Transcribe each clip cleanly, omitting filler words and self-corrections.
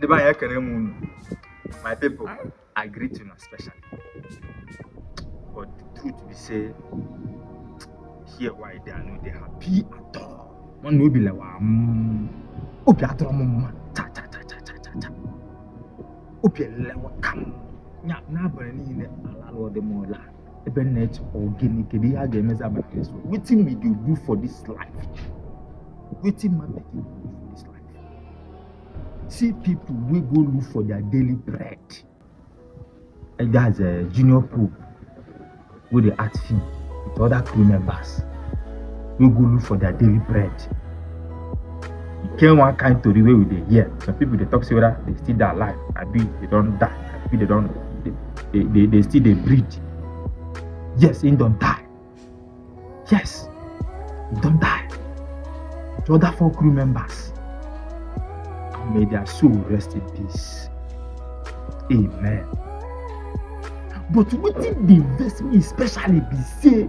The buy my people agree to not especially. But the truth be say, here why they are not they happy at all. One will be like Opi atromo cha cha cha cha cha cha cha. Opi lewa kam. Nya na bani ni alalo de mola. Ebenet organic dey age meza ba so. Wetin we dey do for this life? Wetin man make you do for this life? See people we go look for their daily bread. And that's a junior pope with the art fee with other crew members. We go look for their daily bread. You can't one kind to the way with the hear. Some people they talk say whether they still die alive, I be they don't die, I be they don't they still they breathe. Yes, he don't die. Yes, he don't die. The other 4 crew members, may their soul rest in peace. Amen. But wetin dey vex me especially be say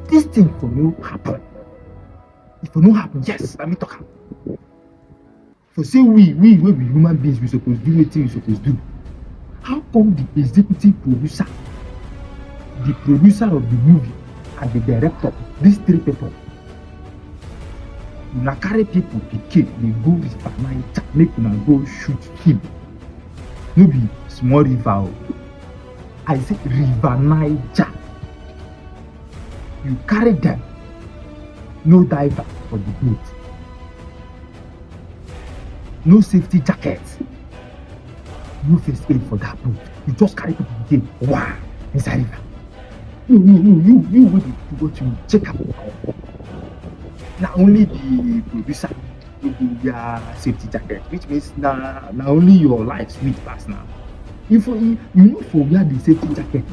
this thing for no happen. If it no happen, yes, let me talk. For say we be human beings, we supposed do wetin we supposed do. How come the executive producer, the producer of the movie, and the director, these 3 people, una carry people pikin, they go River Niger, make una go shoot film. No be small river. I say River Niger. You carry them. No diver for the boat. No safety jacket. No first aid for that boat. You just carry people again. Wow, inside river. No, you will do what you check out. Now only the producer will do their safety jacket, which means now only your life sweet pass now. If you know for where the safety jacket.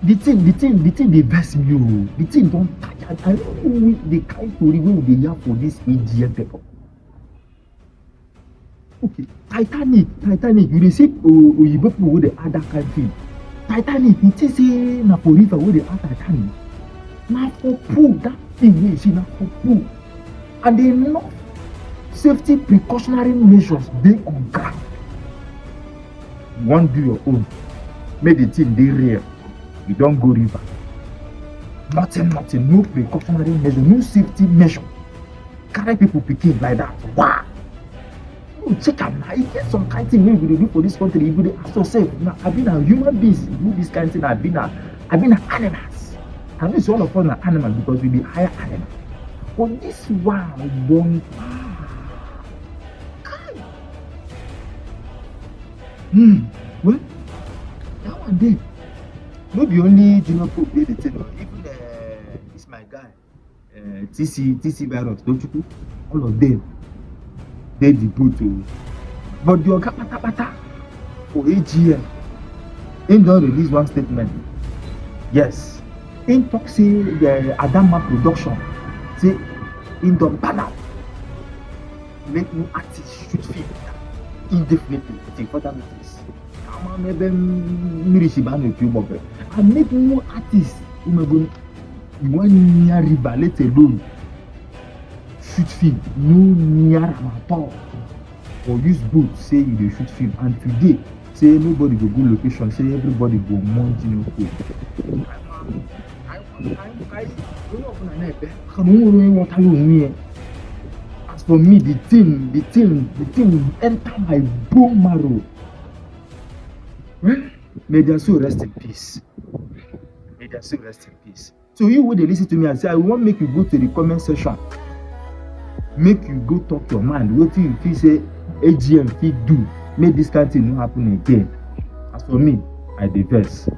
The thing they vex me. The thing don't tire. I don't know the kind story we they have for this AGM people. Okay, Titanic. You dey see Oyibo people with the other country. Titanic, it is na for river with the other Titanic. Na for pool, that thing we see na for pool. And they know safety precautionary measures they on ground. You want do your own. Make the thing they real. You don't go river. Nothing, no precautionary measure, no safety measure. Carry people picking like that. Wow. You check out now. If there's some kind of thing maybe they do for this country, you will ask yourself, now I've been a human beings, do this kind of thing, I've been an animals. And this all of us are animals because we be higher animals. But this one don't well, that one day. No be only Junior Pope dey the thing, even this my guy, TC virus, don't you? All of them, they the boot. But the oga pata for AGM, he don release one statement. Yes, he talk say the Adama production say he don ban out, make no artist shoot film indefinitely till further notice. Maybe and make more artists who one near river, let alone shoot film, no near at all. Or use boat, say you shoot film, and today say nobody go go location, say everybody go munch, you know. As for me, the thing enter my bone marrow. Well, may their soul rest in peace. May their soul rest in peace. So you would listen to me and say, I want make you go to the comment section. Make you go talk your mind. What you feel say AGM feel do. Make this kind of thing not happen again. As for me, I diverse.